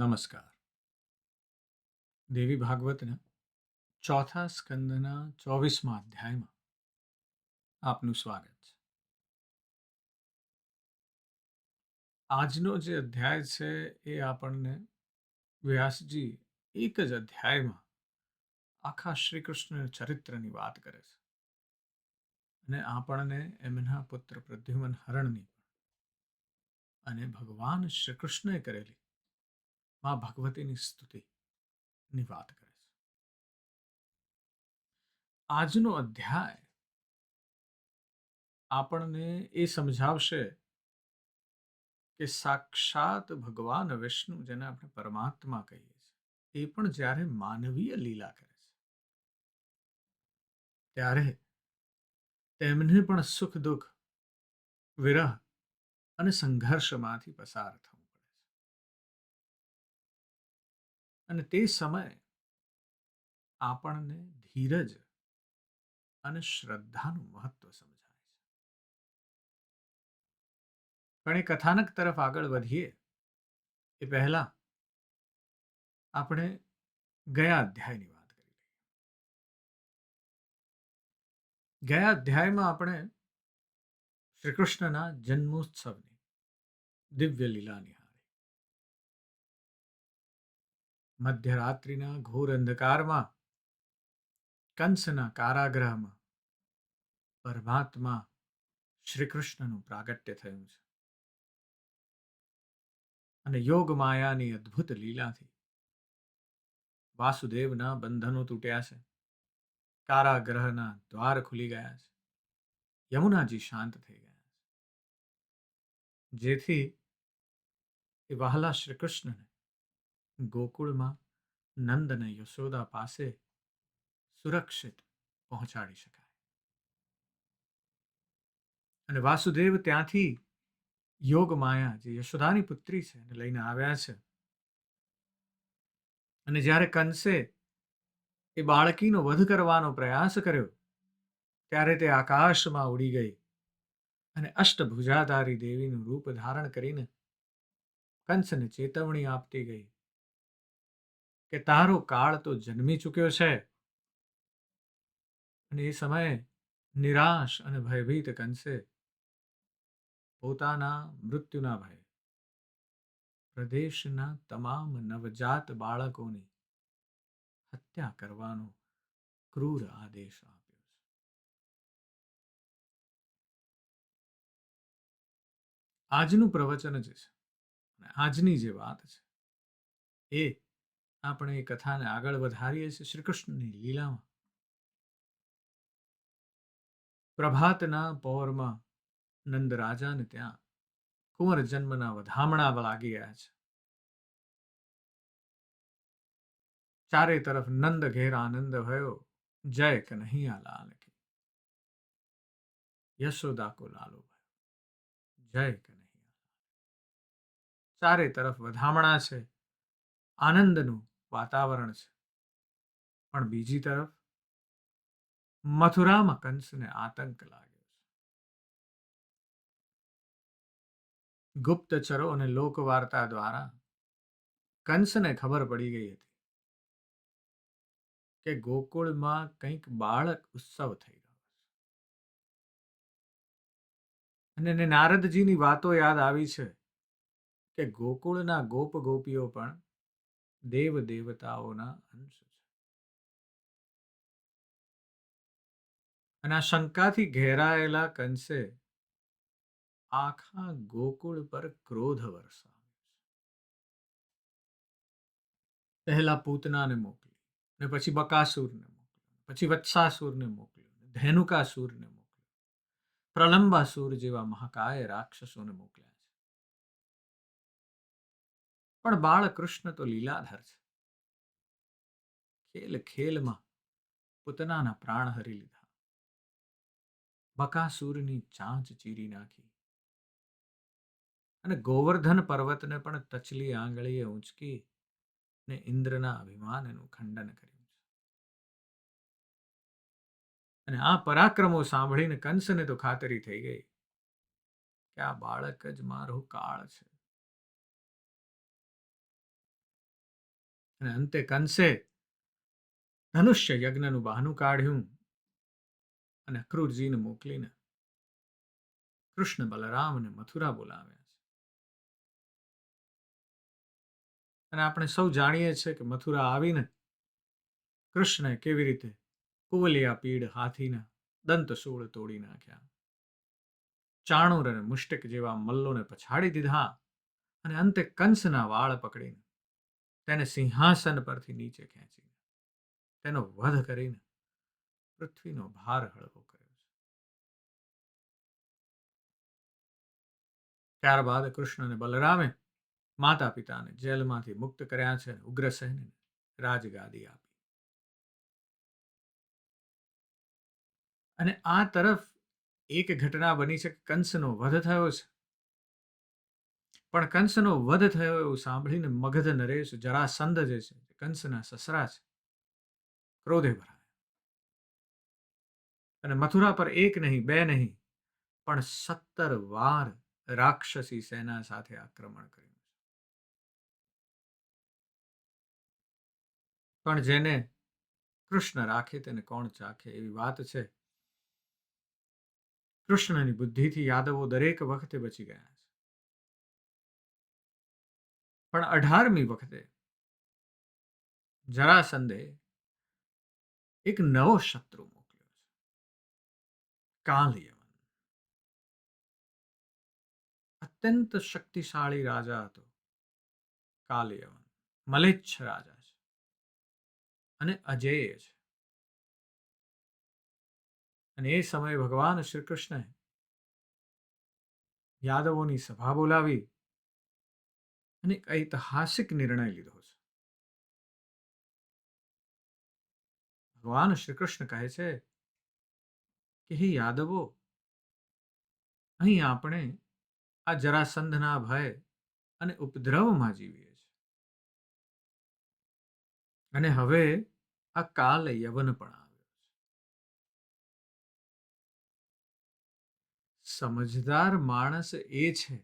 નમસ્કાર. દેવી ભાગવતના ચોથા સ્કંદના 24મા અધ્યાયમાં આપનું સ્વાગત છે. આજનો જે અધ્યાય છે એ આપણને વ્યાસજી એક જ અધ્યાયમાં આખા શ્રી કૃષ્ણ ચરિત્રની વાત કરે છે અને આપણને એમના પુત્ર પ્રદ્યુમન હરણની અને ભગવાન શ્રી કૃષ્ણએ કરેલી મા ભગવતીની સ્તુતિની વાત કરે છે. આજનો અધ્યાય આપણને એ સમજાવશે કે સાક્ષાત ભગવાન વિષ્ણુ, જેને આપણે પરમાત્મા કહીએ છીએ, એ પણ જ્યારે માનવીય લીલા કરે છે ત્યારે તેમને પણ સુખ દુઃખ, વિરહ અને સંઘર્ષમાંથી પસાર થવું પડે છે. અને તે સમયે આપણને ધીરજ અને શ્રદ્ધાનું મહત્વ સમજાય છે. પણ એ કથાનક તરફ આગળ વધીએ એ પહેલા આપણે ગયા અધ્યાયની વાત કરી લઈએ. ગયા અધ્યાયમાં આપણે શ્રી કૃષ્ણના જન્મોત્સવની દિવ્ય લીલા નિહાળી. મધ્યરાત્રિના ઘોર અંધકારમાં કંસના કારાગૃહમાં પરમાત્મા શ્રી કૃષ્ણનું પ્રાગટ્ય થયું છે અને યોગ માયાની અદ્ભુત લીલાથી વાસુદેવના બંધનો તૂટ્યા છે, કારાગૃહના દ્વાર ખુલી ગયા છે, યમુનાજી શાંત થઈ ગયા છે, જેથી એ વહાલા શ્રી કૃષ્ણને ગોકુળમાં નંદ અને યશોદા પાસે સુરક્ષિત પહોંચાડી શકાય. અને વાસુદેવ ત્યાંથી યોગ માયા, જે યશોદાની પુત્રી છે, એને લઈને આવ્યા છે. અને જ્યારે કંસે એ બાળકીનો વધ કરવાનો પ્રયાસ કર્યો ત્યારે તે આકાશમાં ઉડી ગઈ અને અષ્ટભુજાધારી દેવીનું રૂપ ધારણ કરીને કંસને ચેતવણી આપતી ગઈ કે તારો કાળ તો જન્મી ચૂક્યો છે. અને એ સમયે નિરાશ અને ભયભીત કંસે પોતાના મૃત્યુના ભયે પ્રદેશના તમામ નવજાત બાળકોની હત્યા કરવાનો ક્રૂર આદેશ આપ્યો છે. આજનું પ્રવચન જે છે અને આજની જે વાત છે એ આપણે એ કથાને આગળ વધારીએ છીએ શ્રી કૃષ્ણની લીલામાં. પ્રભાતના પહોરમાં નંદ રાજાને ત્યાં કુંવર જન્મના વધામણા લાગી ગયા છે. ચારે તરફ નંદ ઘેર આનંદ ભયો, જય કન્હૈયા લાલ કી, યશોદા કો લાલો ભયો, જય કન્હૈયા. ચારે તરફ વધામણા છે, આનંદનું વાતાવરણ છે. પણ બીજી તરફ મથુરામાં કંસને આતંક લાગ્યો છે. ગુપ્તચરો અને લોકવાર્તા દ્વારા કંસને ખબર પડી ગઈ હતી કે ગોકુળમાં કંઈક બાળક ઉત્સવ થઈ રહ્યો છે. અને એને નારદજીની વાતો યાદ આવી છે કે ગોકુળના ગોપ ગોપીઓ પણ દેવ દેવતાઓના અંશ છે. અને આ શંકાથી ઘેરાયેલા કંસે આખા ગોકુળ પર ક્રોધ વરસાવ્યો છે. પહેલા પૂતનાને મોકલી, અને પછી બકાસુરને મોકલ્યો, પછી વત્સાસુરને મોકલ્યો, ધેનુકાસુરને મોકલ્યો, પ્રલંબાસુર જેવા મહાકાય રાક્ષસોને મોકલ્યા છે. પણ બાળકૃષ્ણ તો લીલાધર છે. ખેલ ખેલમાં પૂતનાના પ્રાણ હરી લીધા, બકાસુરની ચાંચ ચીરી નાખી અને ગોવર્ધન પર્વતને પણ તચલી આંગળીએ ઊંચકી ને ઇન્દ્રના અભિમાનનું ખંડન કર્યું છે. અને આ પરાક્રમો સાંભળીને કંસને તો ખાતરી થઈ ગઈ કે આ બાળક જ મારો કાળ છે. અને અંતે કંસે ધનુષ્ય યજ્ઞનું બહાનું કાઢ્યું અને અક્રૂરજીને મોકલીને કૃષ્ણ બલરામને મથુરા બોલાવ્યા છે. અને આપણે સૌ જાણીએ છીએ કે મથુરા આવીને કૃષ્ણએ કેવી રીતે કુવલિયા પીડ હાથીના દંતશૂળ તોડી નાખ્યા, ચાણૂર અને મુષ્ટિક જેવા મલ્લોને પછાડી દીધા અને અંતે કંસના વાળ પકડીને તેને સિંહાસન પરથી નીચે ખેંચીને તેનો વધ કરીને પૃથ્વીનો ભાર હળવો કર્યો છે. ત્યારબાદ કૃષ્ણ અને બલરામે માતા પિતાને જેલમાંથી મુક્ત કર્યા છે અને ઉગ્રસેનને રાજગાદી આપી. અને આ તરફ એક ઘટના બની છે કે કંસનો વધ થયો છે. પણ કંસનો વધ થયો એવું સાંભળીને મગધ નરેશ જરાસંધ જે છે, કંસના સસરા છે, ક્રોધે ભરાયા અને મથુરા પર એક નહીં બે નહીં પણ 17 વાર રાક્ષસી સેના સાથે આક્રમણ કર્યું. પણ જેને કૃષ્ણ રાખે તેને કોણ ચાખે એવી વાત છે. કૃષ્ણની બુદ્ધિથી યાદવો દરેક વખતે બચી ગયા છે. પણ 18મી વખતે જરાસંધે એક નવો શત્રુ મોકલ્યો છે, કાલયવન. અત્યંત શક્તિશાળી રાજા હતો કાલયવન. મલેચ્છ રાજા છે અને અજેય છે. અને એ સમયે ભગવાન શ્રી કૃષ્ણએ યાદવોની સભા બોલાવી અને એક ઐતિહાસિક નિર્ણય લીધો છે. ભગવાન શ્રી કૃષ્ણ કહે છે કે હે યાદવો, અહીં આપણે આ જરાસંધના ભય અને ઉપદ્રવમાં જીવીએ છીએ. અને હવે આ કાલ યવન પણ આવ્યો છે. સમજદાર માણસ એ છે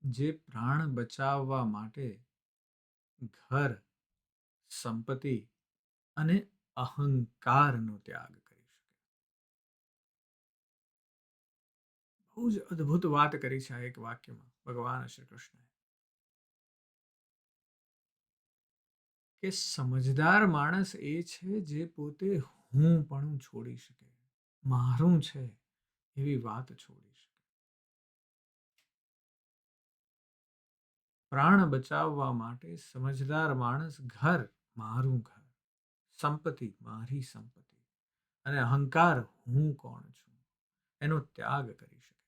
જે પ્રાણ બચાવવા માટે ઘર, સંપત્તિ અને અહંકારનો ત્યાગ કરી શકે. બહુ જ અદ્ભુત વાત કરી છે આ એક વાક્યમાં ભગવાન શ્રી કૃષ્ણએ, કે સમજદાર માણસ એ છે જે પોતે હું પણ છોડી શકે, મારું છે એવી વાત છોડી શકે. પ્રાણ બચાવવા માટે સમજદાર માણસ ઘર, મારું ઘર, સંપત્તિ, મારી સંપત્તિ અને અહંકાર, હું કોણ છું, એનો ત્યાગ કરી શકે.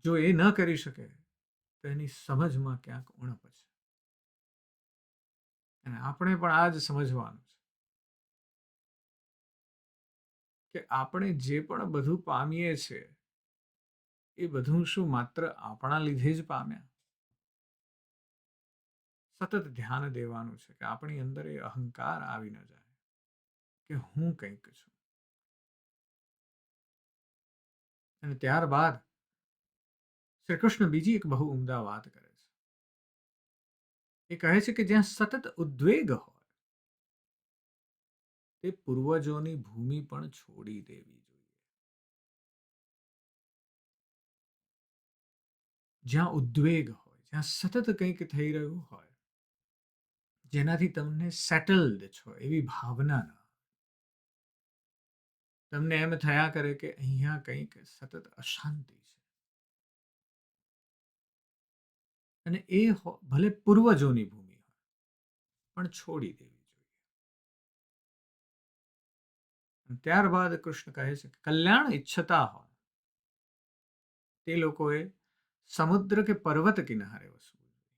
જો એ ન કરી શકે તો એની સમજમાં ક્યાંક ઉણપ છે. અને આપણે પણ આ જ સમજવાનું છે કે આપણે જે પણ બધું પામીએ છીએ એ બધું શું માત્ર આપણા લીધે જ પામ્યા? સતત ધ્યાન દેવાનું છે કે આપણી અંદર એ અહંકાર આવી ન જાય કે હું કંઈક છું. અને ત્યારબાદ શ્રી કૃષ્ણ બીજી એક બહુ ઉમદા વાત કરે છે. એ કહે છે કે જ્યાં સતત ઉદ્વેગ હોય તે પૂર્વજોની ભૂમિ પણ છોડી દેવી જોઈએ. જ્યાં ઉદ્વેગ હોય, જ્યાં સતત કંઈક થઈ રહ્યું હોય, જેનાથી તમને સેટલડ છો એવી ભાવના ના, તમને એમ થયા કરે કે અહીંયા કંઈક સતત અશાંતિ છે, અને એ ભલે પૂર્વજોની ભૂમિ હોય પણ છોડી દેવી જોઈએ. ત્યારબાદ કૃષ્ણ કહે છે કે કલ્યાણ ઈચ્છતા હોય તે લોકોએ સમુદ્ર કે પર્વત કિનારે વસવું જોઈએ.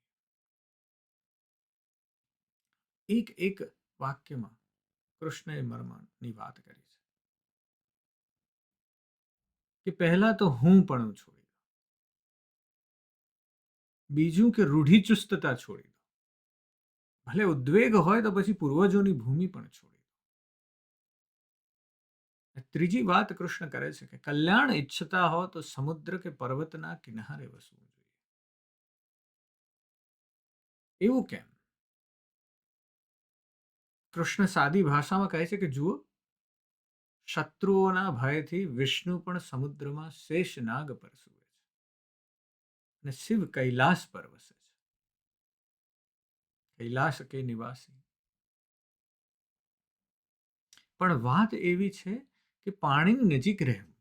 એક એક વાક્યમાં કૃષ્ણએ મર્મની વાત કરી છે કે પહેલા તો હું પણ છોડી દો, બીજું કે રૂઢિચુસ્તતા છોડી દો, ભલે ઉદ્વેગ હોય તો પછી પૂર્વજોની ભૂમિ પણ છોડી દો. ત્રીજી વાત કૃષ્ણ કરે છે કે કલ્યાણ ઈચ્છતા હો તો સમુદ્ર કે પર્વતના કિનારે વસવું જોઈએ. એવું કેમ? કૃષ્ણ સાદી ભાષામાં કહે છે કે જુઓ, શત્રુઓના ભયથી વિષ્ણુ પણ સમુદ્રમાં શેષનાગ પર સૂવે છે અને શિવ કૈલાસ પર વસે છે. કૈલાસ કે નિવાસી. પણ વાત એવી છે કે પાણીની નજીક રહેવું.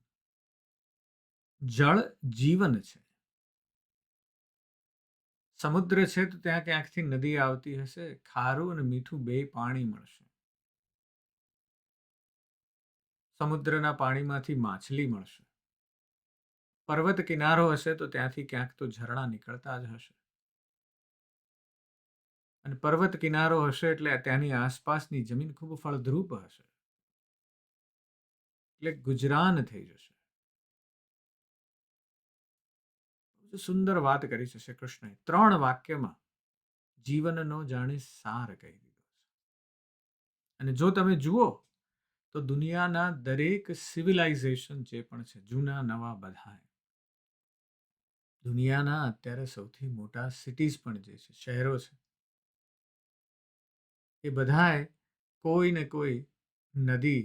જળ જીવન છે. સમુદ્ર છે તો ત્યાં ક્યાંકથી નદી આવતી હશે, ખારું અને મીઠું બે પાણી મળશે. સમુદ્રના પાણીમાંથી માછલી મળશે. પર્વત કિનારો હશે તો ત્યાંથી ક્યાંક તો ઝરણા નીકળતા જ હશે. અને પર્વત કિનારો હશે એટલે ત્યાંની આસપાસની જમીન ખૂબ ફળદ્રુપ હશે. એટલે ગુજરાન થઈ જશે. સુંદર વાત કરી છે શ્રી કૃષ્ણએ. 3 વાક્યમાં જીવનનો જાણે સાર કહી દીધો છે. અને જો તમે જુઓ તો દુનિયાના દરેક સિવિલાઇઝેશન જે પણ છે, જૂના નવા બધા, દુનિયાના અત્યારે સૌથી મોટા સિટીઝ પણ જે છે, શહેરો છે, એ બધાએ કોઈ ને કોઈ નદી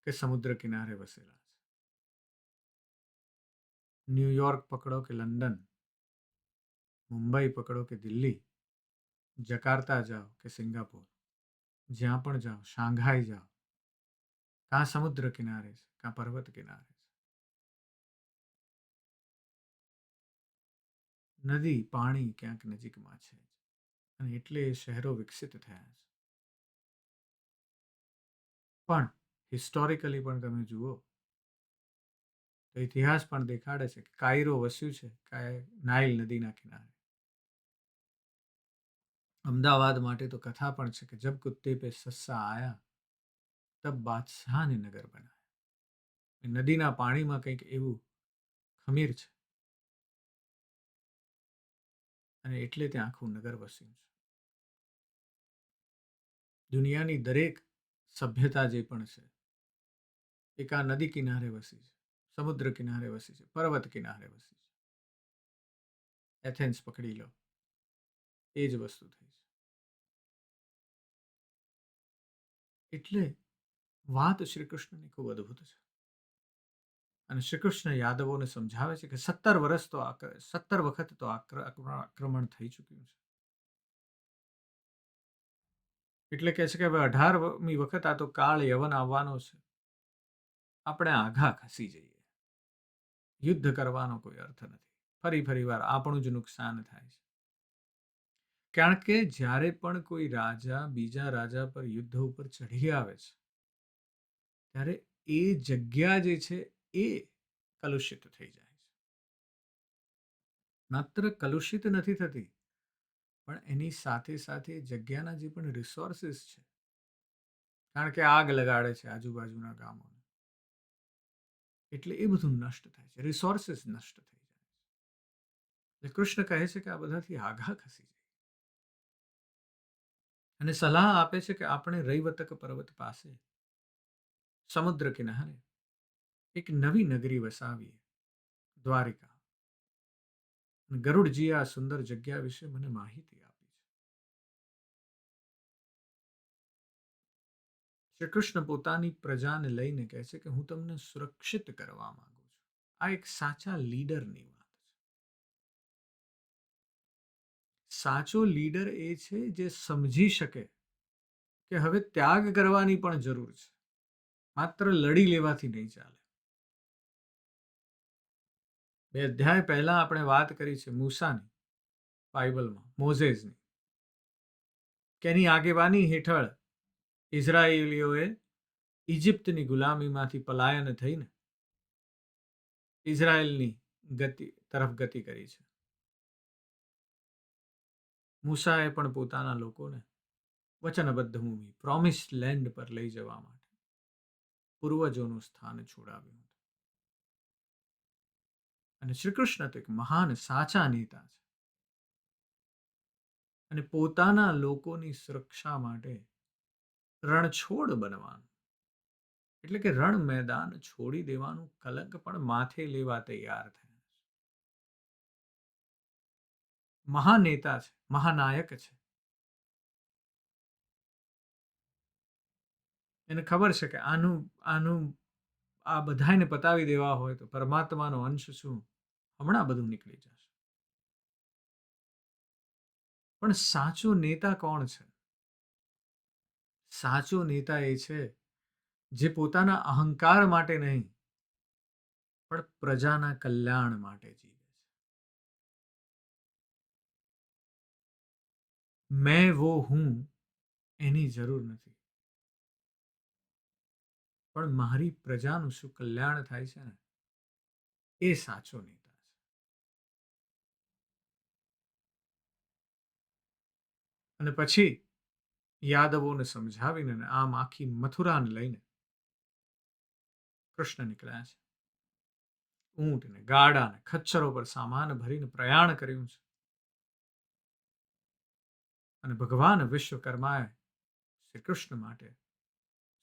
કે સમુદ્ર કિનારે વસેલા છે. ન્યુયોર્ક પકડો કે લંડન, મુંબઈ પકડો કે દિલ્હી, જકાર્તા જાઓ કે સિંગાપોર, જ્યાં પણ જાઓ, શાંઘાઈ જાઓ, કાં સમુદ્ર કિનારે છે, કાં પર્વત કિનારે છે. નદી, પાણી ક્યાંક નજીકમાં છે અને એટલે એ શહેરો વિકસિત થયા છે. પણ હિસ્ટોરિકલી પણ તમે જુઓ તો ઇતિહાસ પણ દેખાડે છે કે કાયરો વસ્યું છે નાઇલ નદીના કિનારે. અમદાવાદ માટે તો કથા પણ છે કે જબ કુત્તે પે સસ્સા આયા તબ બાદશાહ ને નગર બનાયા. નદીના પાણીમાં કંઈક એવું ખમીર છે અને એટલે ત્યાં આખું નગર વસ્યું છે. દુનિયાની દરેક સભ્યતા જે પણ છે, એક આ નદી કિનારે વસી છે, સમુદ્ર કિનારે વસી છે, પર્વત કિનારે વસી છે. એથેન્સ પકડી લો, એ જ વસ્તુ થઈ છે. એટલે વાત શ્રી કૃષ્ણની ખૂબ અદ્ભુત છે. અને શ્રી કૃષ્ણ યાદવોને સમજાવે છે કે 17 વખત તો આક્રમણ થઈ ચૂક્યું છે. એટલે કહે છે કે હવે 18મી વખત આ તો કાળ યવન આવવાનો છે. આપણે આઘા ખસી જઈએ. યુદ્ધ કરવાનો કોઈ અર્થ નથી. ફરી વાર આપણું જ નુકસાન થાય છે. કારણ કે જ્યારે પણ કોઈ રાજા બીજા રાજા પર યુદ્ધ ઉપર ચઢી આવે છે, ત્યારે એ જગ્યા જે છે એ કલુષિત થઈ જાય છે. માત્ર કલુષિત નથી થતી, પણ એની સાથે સાથે જગ્યાના જે પણ રિસોર્સિસ છે, કારણ કે આગ લગાડે છે આજુબાજુના ગામોને, એટલે એ બધું નષ્ટ થાય છે, રિસોર્સિસ નષ્ટ થઈ જાય છે. એટલે કૃષ્ણ કહે છે કે આ બધાથી આઘા ખસી જાય અને સલાહ આપે છે કે આપણે રૈવતક પર્વત પાસે સમુદ્ર કિનારે એક નવી નગરી વસાવીએ, દ્વારિકા. ગરુડજી આ સુંદર જગ્યા વિશે મને માહિતી આપી છે. શ્રી કૃષ્ણ પોતાની પ્રજાને લઈને કહે છે કે હું તમને સુરક્ષિત કરવા માંગુ છું. આ એક સાચા લીડરની વાત છે. સાચો લીડર એ છે જે સમજી શકે કે હવે ત્યાગ કરવાની પણ જરૂર છે, માત્ર લડી લેવાથી નહીં ચાલે. 2 અધ્યાય પહેલા આપણે વાત કરી છે મૂસાની, બાઇબલમાં મોઝેસની, કે એની આગેવાની હેઠળ ઇઝરાયેલીઓએ ઇજિપ્તની ગુલામીમાંથી પલાયન થઈને ઇઝરાયલની તરફ ગતિ કરી છે. મૂસાએ પણ પોતાના લોકોને વચનબદ્ધ ભૂમિ, પ્રોમિસ્ડ લેન્ડ પર લઈ જવા માટે પૂર્વજોનું સ્થાન છોડાવ્યું હતું. અને શ્રી કૃષ્ણ તો એક મહાન સાચા નેતા છે અને પોતાના લોકોની સુરક્ષા માટે રણછોડ બનવાનું, એટલે કે રણ મેદાન છોડી દેવાનું કલંક પણ માથે લેવા તૈયાર થયા છે. મહાનેતા છે, મહાનાયક છે. એને ખબર છે કે આનું આનું આ બધાને પતાવી દેવા હોય તો પરમાત્માનો અંશ શું હમણાં બધું નીકળી જશે. પણ સાચો નેતા કોણ છે? સાચો નેતા એ છે જે પોતાના અહંકાર માટે નહીં પણ પ્રજાના કલ્યાણ માટે જીવે છે. મેં વો હું એની જરૂર નથી, પણ મારી પ્રજાનું શું કલ્યાણ થાય છે ને એ સાચો નેતા છે. અને પછી યાદવોને સમજાવીને આમ આખી મથુરાને લઈને કૃષ્ણ નીકળ્યા છે. ઊંટ ને ગાડા ને ખચ્ચરો પર સામાન ભરીને પ્રયાણ કર્યું છે. અને ભગવાન વિશ્વકર્માએ શ્રી કૃષ્ણ માટે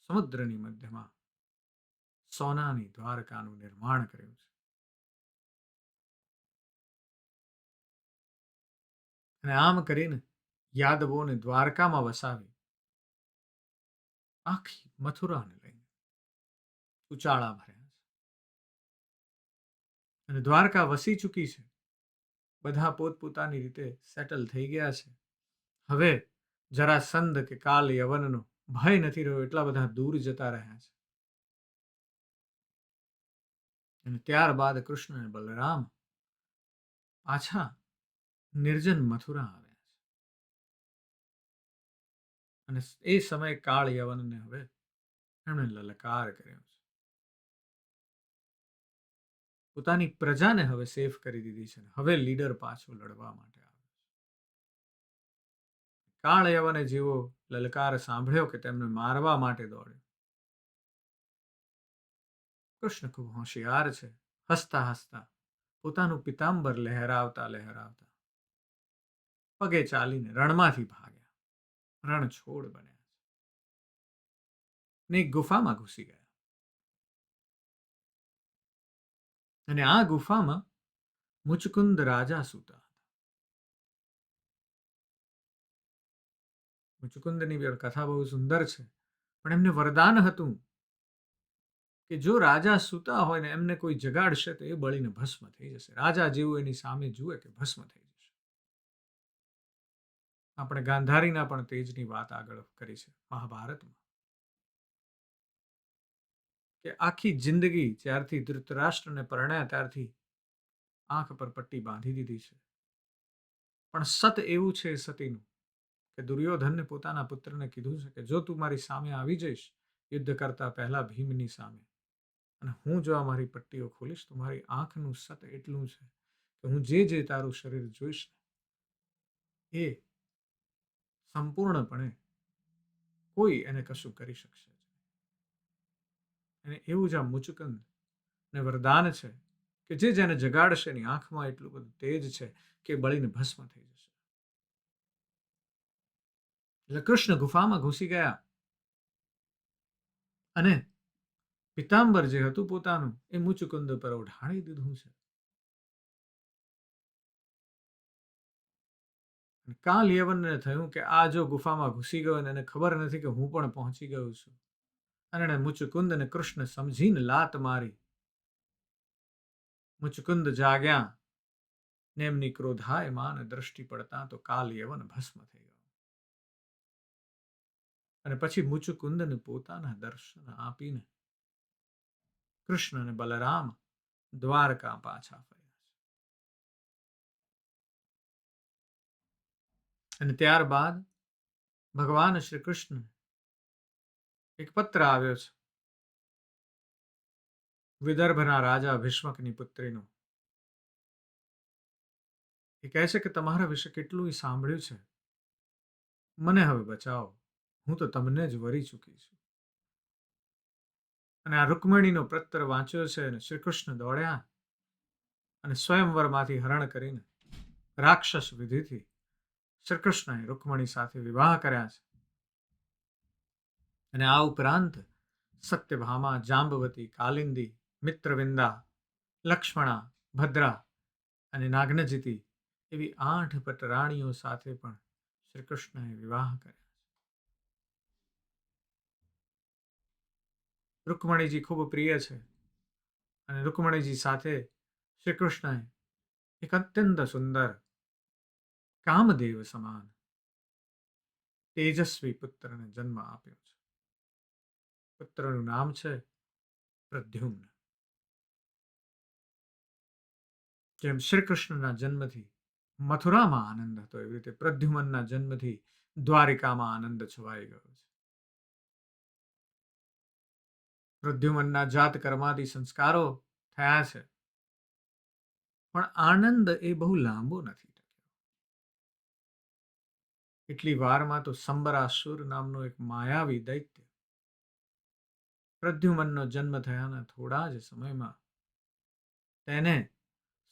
સમુદ્રની મધ્યમાં સોનાની દ્વારકાનું નિર્માણ કર્યું છે. અને આમ કરીને યાદવોને દ્વારકામાં વસાવી આખી મથુરાને લઈને ઉચાળા ભર્યા છે. અને દ્વારકા વસી ચૂકી છે. બધા પોતપોતાની રીતે સેટલ થઈ ગયા છે. હવે જરાસંધ કે કાલ યવનનો ભય નથી રહ્યો, એટલા બધા દૂર જતા રહ્યા છે. અને ત્યારબાદ કૃષ્ણ અને બલરામ પાછા નિર્જન મથુરા આવ્યા છે. અને એ સમયે કાળ યવનને હવે એમણે લલકાર કર્યો છે. પોતાની પ્રજાને હવે સેફ કરી દીધી છે. હવે લીડર પાછો લડવા માટે આવ્યો છે. કાળ યવને જેવો લલકાર સાંભળ્યો કે તેમને મારવા માટે દોડ્યો. કૃષ્ણ ખૂબ હોશિયાર છે. હસતા હસતા પોતાનું પિતાંબર લહેરાવતા લહેરાવતા પગે ચાલીને રણમાંથી ભાગ્યા. રણ છોડ બન્યા છે. ને એક ગુફામાં ઘૂસી ગયા. અને આ ગુફામાં મુચકુંદ રાજા સૂતા હતા. મુચકુંદની કથા બહુ સુંદર છે, પણ એમને વરદાન હતું કે જો રાજા સૂતા હોય ને એમને કોઈ જગાડશે તો એ બળીને ભસ્મ થઈ જશે. રાજા જેવું એની સામે જુએ કે ભસ્મ થઈ જશે. આપણે ગાંધારીના પણ તેજની વાત આગળ કરી છે મહાભારતમાં, કે આખી જિંદગી જ્યારથી ધૃતરાષ્ટ્રને પરણ્યા ત્યારથી આંખ પર પટ્ટી બાંધી દીધી છે. પણ સત એવું છે સતીનું કે દુર્યોધનને પોતાના પુત્રને કીધું છે કે જો તું મારી સામે આવી જઈશ યુદ્ધ કરતા પહેલા ભીમની સામે, અને હું જો આ મારી પટ્ટીઓ ખોલીશ તો મારી આંખનું સત એટલું છે કે હું જે જે તારું શરીર જોઈશ ને એ સંપૂર્ણપણે કોઈ એને કશું કરી શકશે. અને એવું જ આ મુચુકંદ ને વરદાન છે કે જે જેને જગાડશે એની આંખમાં એટલું બધું તેજ છે કે બળીને ભસ્મ થઈ જશે. એટલે કૃષ્ણ ગુફામાં ઘૂસી ગયા અને પિતાંબર જે હતું પોતાનું એ મુચુકુંદ પર ઓઢાણી દીધું છે. કાલ યવનને થયું કે આ જો ગુફામાં ઘૂસી ગયો અને એને ખબર નથી કે હું પણ પહોંચી ગયો છું. અને એણે મુચુકુંદ અને કૃષ્ણ સમજીને લાત મારી. મુચુકુંદ જાગ્યા ને એમની ક્રોધાયમાન દ્રષ્ટિ પડતા તો કાલ યવન ભસ્મ થઈ ગયો. અને પછી મુચુકુંદને પોતાના દર્શન આપીને કૃષ્ણ અને બલરામ દ્વારકા પાછા ફર્યા છે. અને ત્યારબાદ ભગવાન શ્રી કૃષ્ણ એક પત્ર આવ્યો છે વિદર્ભના રાજા ભીષ્મકની પુત્રીનો. એ કહે છે કે તમારા વિશે કેટલું સાંભળ્યું છે, મને હવે બચાવો, હું તો તમને જ વરી ચૂકી છું. અને આ રૂકમણીનો પત્ર વાંચ્યો છે અને શ્રી કૃષ્ણ દોડ્યા અને સ્વયંવરમાંથી હરણ કરીને રાક્ષસ વિધિથી શ્રી કૃષ્ણએ રૂકમણી સાથે વિવાહ કર્યા છે. અને આ ઉપરાંત સત્યભામા, જાંબવતી, કાલિંદી, મિત્રવિંદા, લક્ષ્મણા, ભદ્રા અને નાગ્નજિતી એવી 8 પટરાણીઓ સાથે પણ શ્રી કૃષ્ણએ વિવાહ કર્યા. રૂકમણીજી ખૂબ પ્રિય છે અને રૂકમણીજી સાથે શ્રી કૃષ્ણએ એક અત્યંત સુંદર કામદેવ સમાન તેજસ્વી પુત્રને જન્મ આપ્યો છે. પુત્રનું નામ છે પ્રદ્યુમ્ન. જેમ શ્રી કૃષ્ણના જન્મથી મથુરામાં આનંદ હતો, એવી રીતે પ્રદ્યુમનના જન્મથી દ્વારિકામાં આનંદ છવાઈ ગયો છે. પ્રદ્યુમનના જાત કર્માદિ સંસ્કારો થયા છે, પણ આનંદ એ બહુ લાંબો નથી ટક્યો. એટલી વારમાં તો સંબરાસુર નામનો એક માયાવી દૈત્ય પ્રદ્યુમનનો જન્મ થયાના થોડા જ સમયમાં તેને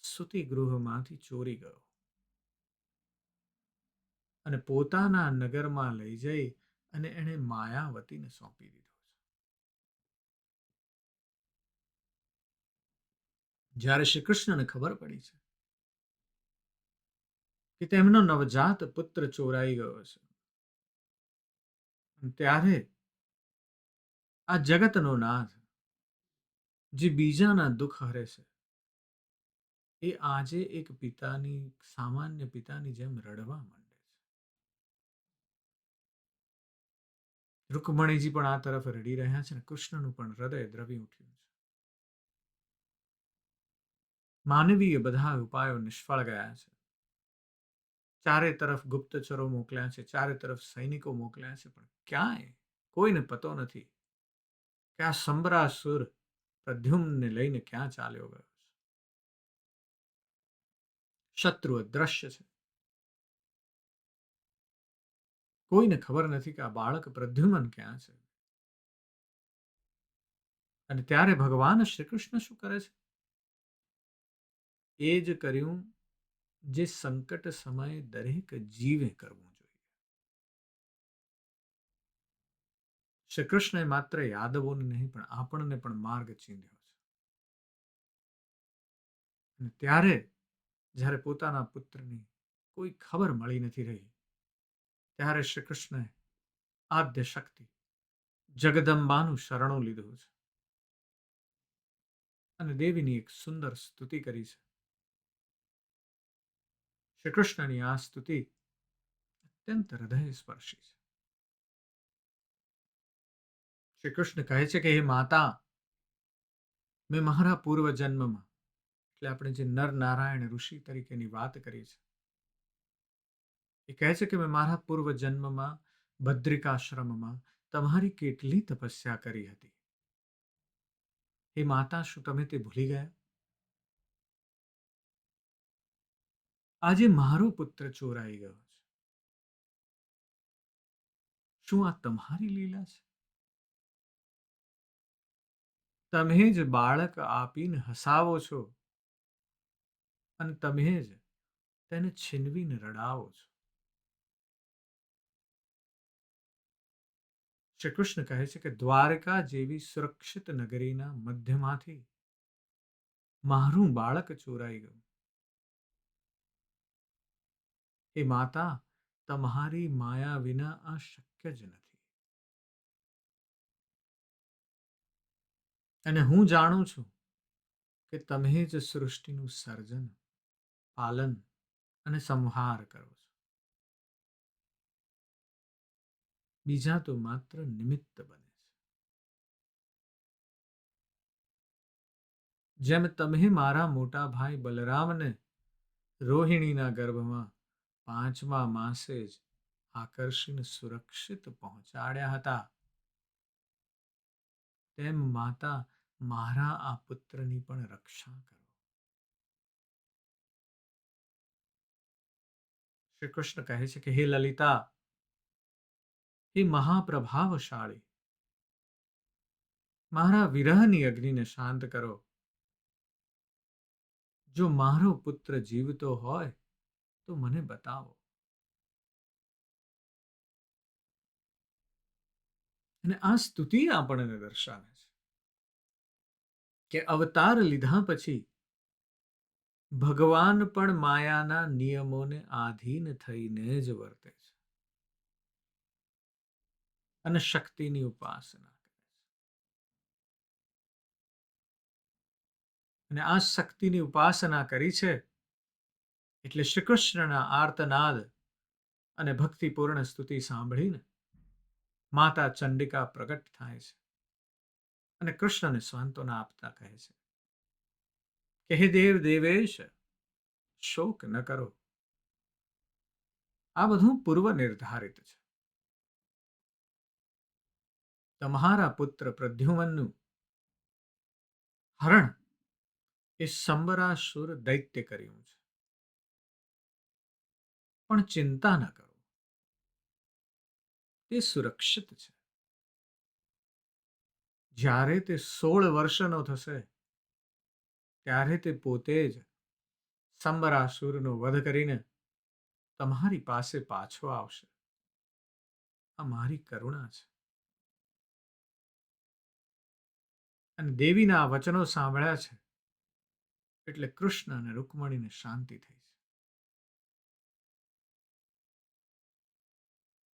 સુતી ગૃહમાંથી ચોરી ગયો અને પોતાના નગરમાં લઈ જઈ અને એણે માયાવતીને સોંપી દીધો છે. જ્યારે શ્રી કૃષ્ણને ખબર પડી છે કે તેમનો નવજાત પુત્ર ચોરાઈ ગયો છે, ત્યારે આ જગતનો નાથ જે બીજાના દુઃખ હરે છે, એ આજે એક પિતાની સામાન્ય પિતાની જેમ રડવા માંડે છે. રૂકમણીજી પણ આ તરફ રડી રહ્યા છે અને કૃષ્ણનું પણ હૃદય દ્રવી ઉઠ્યું છે. માનવીય બધા ઉપાયો નિષ્ફળ ગયા છે. ચારે તરફ ગુપ્તચરો મોકલ્યા છે, ચારે તરફ સૈનિકો મોકલ્યા છે, પણ ક્યાંય કોઈને પતો નથી કે આ સંબરાસુર પ્રદ્યુમ્નને લઈને ક્યાં ચાલ્યો ગયો છે. શત્રુ અદ્રશ્ય છે. કોઈને ખબર નથી કે આ બાળક પ્રદ્યુમન ક્યાં છે. અને ત્યારે ભગવાન શ્રી કૃષ્ણ શું કરે છે? એ જ કર્યું જે સંકટ સમયે દરેક જીવે કરવું જોઈએ. શ્રી કૃષ્ણએ માત્ર યાદવોને નહીં પણ આપણને પણ માર્ગ ચીંધ્યો છે. અને ત્યારે જ્યારે પોતાના પુત્રની કોઈ ખબર મળી નથી રહી, ત્યારે શ્રી કૃષ્ણએ આદ્ય શક્તિ જગદંબાનું શરણું લીધું છે અને દેવીની એક સુંદર સ્તુતિ કરી છે. શ્રી કૃષ્ણની આ સ્તુતિ અત્યંત હૃદય સ્પર્શી છે. શ્રી કૃષ્ણ કહે છે કે હે માતા, મેં મારા પૂર્વ જન્મમાં, એટલે આપણે જે નર નારાયણ ઋષિ તરીકેની વાત કરી છે, એ કહે છે કે મેં મારા પૂર્વ જન્મમાં બદ્રિકાશ્રમમાં તમારી કેટલી તપસ્યા કરી હતી. હે માતા, શું તમે તે ભૂલી ગયા? આજે મારો પુત્ર ચોરાઈ ગયો છે. શું આ તમારી લીલા છે? તમે જ બાળક આપીને હસાવો છો અને તમે જ તેને છીનવીને રડાવો છો. શ્રી કૃષ્ણ કહે છે કે દ્વારકા જેવી સુરક્ષિત નગરીના મધ્યમાંથી મારું બાળક ચોરાઈ ગયું. એ માતા, તમારી માયા વિના આ શક્ય જ નથી. અને હું જાણું છું કે તમે જ સૃષ્ટિનું સર્જન, પાલન અને સંહાર કરો છો. બીજા તો માત્ર નિમિત્ત બને છે. જેમ તમે મારા મોટા ભાઈ બલરામને રોહિણીના ગર્ભમાં 5મા માસે જ આકર્ષીને સુરક્ષિત પહોંચાડ્યા હતા, તેમ માતા મારા આ પુત્રની પણ રક્ષા કરો. શ્રી કૃષ્ણ કહે છે કે હે લલિતા, હે મહાપ્રભાવશાળી, મારા વિરહની અગ્નિને શાંત કરો. જો મારો પુત્ર જીવતો હોય તો મને બતાવો. અને આ સ્તુતિ આપણને દર્શાવે છે કે અવતાર લીધા પછી ભગવાન પણ માયાના નિયમોને આધીન થઈને જ વર્તે છે અને શક્તિની ઉપાસના કરે છે. અને આ શક્તિની ઉપાસના કરી છે, એટલે શ્રી કૃષ્ણના આર્તનાદ અને ભક્તિપૂર્ણ સ્તુતિ સાંભળીને માતા ચંડિકા પ્રગટ થાય છે અને કૃષ્ણને સાંત્વના આપતા કહે છે કે હે દેવ દેવેશ, શોક ન કરો. આ બધું પૂર્વ નિર્ધારિત છે. તમારા પુત્ર પ્રદ્યુમનનું હરણ એ સંબરાસુર દૈત્ય કર્યું છે. પણ ચિંતા ન કરો, તે સુરક્ષિત છે. જ્યારે તે 16 વર્ષનો થશે ત્યારે તે પોતે જ સંબરાસુરનો વધ કરીને તમારી પાસે પાછો આવશે. આ મારી કરુણા છે. અને દેવીના આ વચનો સાંભળ્યા છે એટલે કૃષ્ણ અને રૂકમણીને શાંતિ થઈ છે.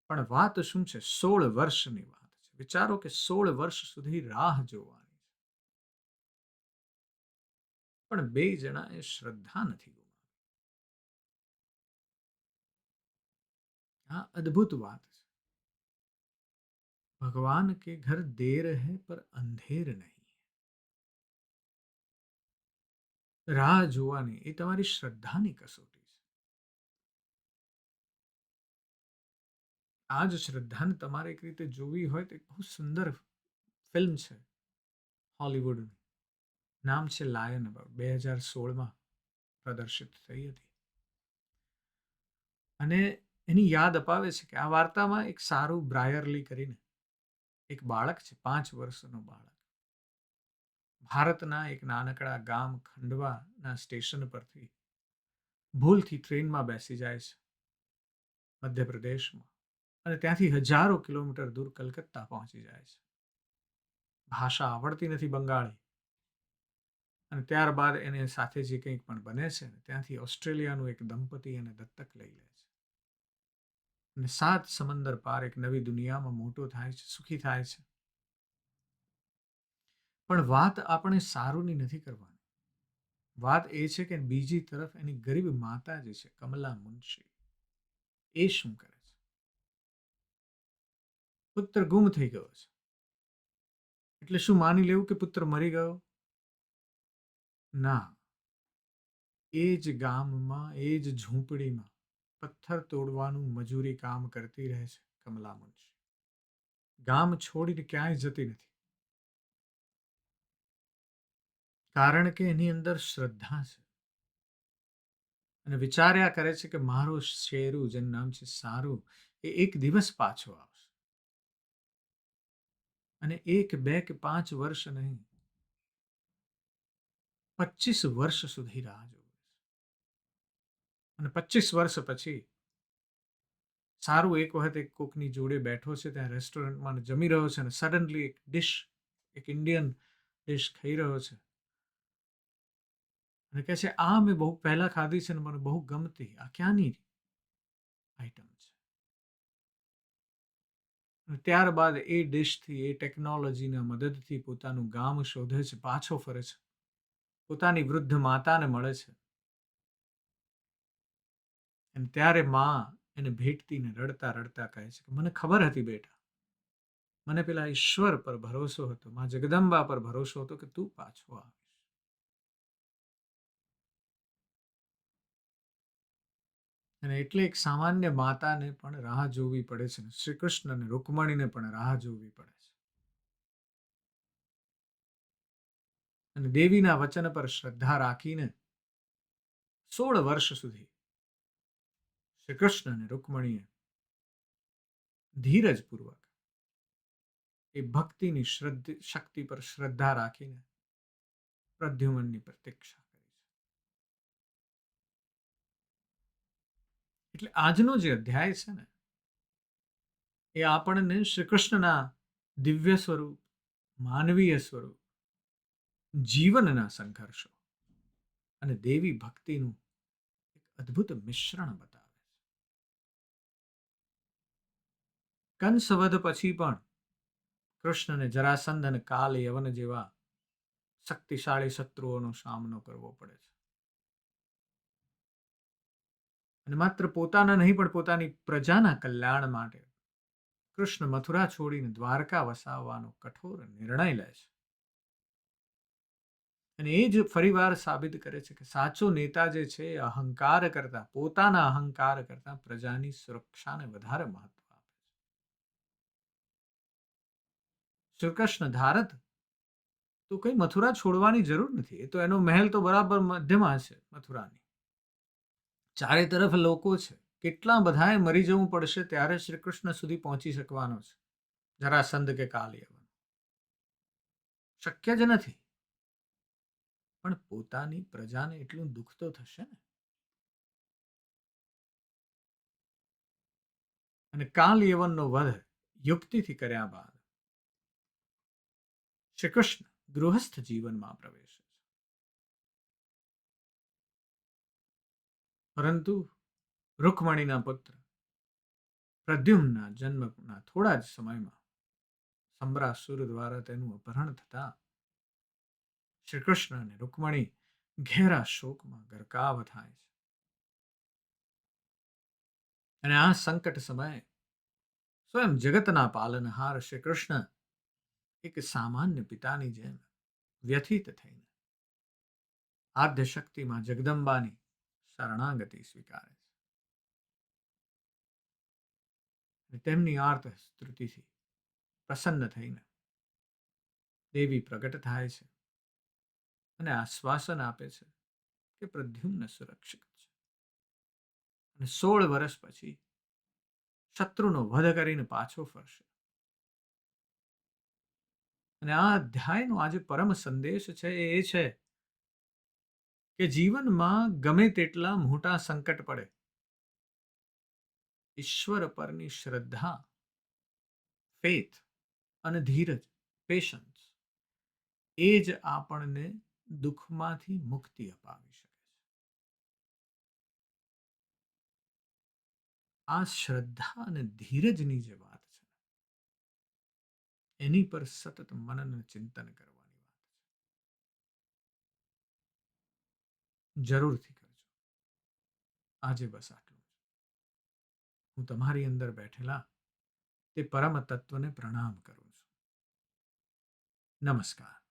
પણ વાત શું છે? 16 વર્ષની વાત છે. વિચારો કે 16 વર્ષ સુધી રાહ જોવાની છે. પણ બે જણાએ શ્રદ્ધા નથી ગુમાવી. આ અદ્ભુત વાત છે. ભગવાન કે ઘર દેર હૈ પર અંધેર નહીં. રાહ જોવાની એ તમારી શ્રદ્ધાની કસોટી છે. આ જ શ્રદ્ધાને તમારે એક રીતે જોવી હોય તો એક બહુ સુંદર ફિલ્મ છે હોલિવૂડની. નામ છે લાયન. 2016માં પ્રદર્શિત થઈ હતી. અને એની યાદ અપાવે છે કે આ વાર્તામાં એક સારું બ્રાયરલી કરીને એક બાળક છે, 5 વર્ષનો બાળક, ભારતના એક નાનકડા ગામ ખંડવાના સ્ટેશન પરથી ભૂલથી ટ્રેનમાં બેસી જાય છે મધ્યપ્રદેશમાં, અને ત્યાંથી હજારો કિલોમીટર દૂર કલકત્તા પહોંચી જાય છે. ભાષા આવડતી નથી બંગાળી. અને ત્યારબાદ એને સાથે જે કંઈક પણ બને છે ત્યાંથી ઓસ્ટ્રેલિયાનું એક દંપતી એને દત્તક લઈ લે છે. અને 7 સમંદર પાર એક નવી દુનિયામાં મોટો થાય છે, સુખી થાય છે. પણ વાત આપણે સારુંની નથી કરવાની. વાત એ છે કે બીજી તરફ એની ગરીબ માતા જે છે કમલા મુનશી, એ શું કરે છે? પુત્ર ગુમ થઈ ગયો છે એટલે શું માની લેવું કે પુત્ર મરી ગયો? ના. એ જ ગામમાં, એ જ ઝૂંપડીમાં પથ્થર તોડવાનું મજૂરી કામ કરતી રહે છે કમલા મુનશી. ગામ છોડીને ક્યાંય જતી નથી, કારણ કે એની અંદર શ્રદ્ધા છે. અને વિચાર્યા કરે છે કે મારો શેરું, જેનું નામ છે સારું, એ એક દિવસ પાછો આવશે. અને 1, 2 કે 5 વર્ષ નહીં, 25 વર્ષ સુધી રાહ જોવે છે. અને 25 વર્ષ પછી સારું એક વખત એક કોકની જોડે બેઠો છે ત્યાં રેસ્ટોરન્ટમાં જમી રહ્યો છે, અને સડનલી એક ડિશ, એક ઇન્ડિયન ડિશ ખાઈ રહ્યો છે અને કહે છે આ મેં બહુ પહેલા ખાધી છે ને મને બહુ ગમતી. આ ક્યાંની આઈટમ છે? અને ત્યારબાદ એ ડિશથી, એ ટેકનોલોજીના મદદથી પોતાનું ગામ શોધે છે, પાછો ફરે છે, પોતાની વૃદ્ધ માતાને મળે છે. અને ત્યારે માં એને ભેટતીને રડતા રડતા કહે છે કે મને ખબર હતી બેટા, મને પેલા ઈશ્વર પર ભરોસો હતો, માં જગદંબા પર ભરોસો હતો કે તું પાછો આવીશ. અને એટલે એક સામાન્ય માતાને પણ રાહ જોવી પડે છે, શ્રી કૃષ્ણ અને રૂકમણીને પણ રાહ જોવી પડે છે. અને દેવીના વચન પર શ્રદ્ધા રાખીને 16 વર્ષ સુધી શ્રી કૃષ્ણ અને રૂકમણીએ ધીરજપૂર્વક એ ભક્તિની શક્તિ પર શ્રદ્ધા રાખીને પ્રદ્યુમનની પ્રતીક્ષા કરી છે. એટલે આજનો જે અધ્યાય છે ને, એ આપણને શ્રી કૃષ્ણના દિવ્ય સ્વરૂપ, માનવીય સ્વરૂપ, જીવનના સંઘર્ષો અને દેવી ભક્તિનું એક અદ્ભુત મિશ્રણ બતાવે છે. કંસવધ પછી પણ કૃષ્ણને જરાસંધ અને કાલ યવન જેવા શક્તિશાળી શત્રુઓનો સામનો કરવો પડે છે. અને માત્ર પોતાના નહીં પણ પોતાની પ્રજાના કલ્યાણ માટે કૃષ્ણ મથુરા છોડીને દ્વારકા વસાવવાનો કઠોર નિર્ણય લે છે. અને એ જ ફરીવાર સાબિત કરે છે કે સાચો નેતા જે છે એ અહંકાર કરતા પોતાના અહંકાર કરતા પ્રજાની સુરક્ષાને વધારે મહત્વ આપે છે. શ્રી કૃષ્ણ ધારત તો કઈ મથુરા છોડવાની જરૂર નથી. એ તો એનો મહેલ તો બરાબર મધ્યમાં છે મથુરાની. ચારે તરફ લોકો છે. કેટલા બધાએ મરી જવું પડશે ત્યારે શ્રી કૃષ્ણ સુધી પહોંચી શકવાનો છે. જરાસંધ કે કાલિયવન શક્ય જ નથી. પણ પોતાની પ્રજાને એટલું દુઃખ તો થશે ને. અને કાલયવનનો વધ યુક્તિથી કર્યા બાદ શ્રી કૃષ્ણ ગૃહસ્થ જીવનમાં પ્રવેશે છે. પરંતુ રૂકમણીના પુત્ર પ્રદ્યુમ્નના જન્મના થોડા જ સમયમાં સંબ્રાસુર દ્વારા તેનું અપહરણ થતા શ્રી કૃષ્ણ અને રૂકમણી ઘેરા શોકમાં ગરકાવ થાય છે. અને આ સંકટ સમયે સ્વયં જગતના પાલનહાર શ્રી કૃષ્ણ એક સામાન્ય પિતાની જેમ વ્યથિત થઈને આદ્ય શક્તિમાં જગદંબાની શરણાગતિ સ્વીકારે છે. અને તેમની આર્ત સ્તુતિથી પ્રસન્ન થઈને દેવી પ્રગટ થાય છે અને આશ્વાસન આપે છે કે પ્રદ્યુમ્ન સુરક્ષિત છે. અને 16 વર્ષ પછી શત્રુનો વધ કરીને પાછો ફરશે. અને આ અધ્યાયનો આજે પરમ સંદેશ છે એ છે કે જીવનમાં ગમે તેટલા મોટા સંકટ પડે, ઈશ્વર પરની શ્રદ્ધા, ફેથ અને ધીરજ, પેશન્સ એ જ આપણને દુઃખમાંથી મુક્તિ અપાવી શકે છે. આ શ્રદ્ધા અને ધીરજની જે વાત છે એની પર સતત મનન ચિંતન કરવાની વાત છે. જરૂરથી કરજો. આજે બસ આટલું જ. હું તમારી અંદર બેઠેલા તે પરમ તત્વને પ્રણામ કરું છું. નમસ્કાર.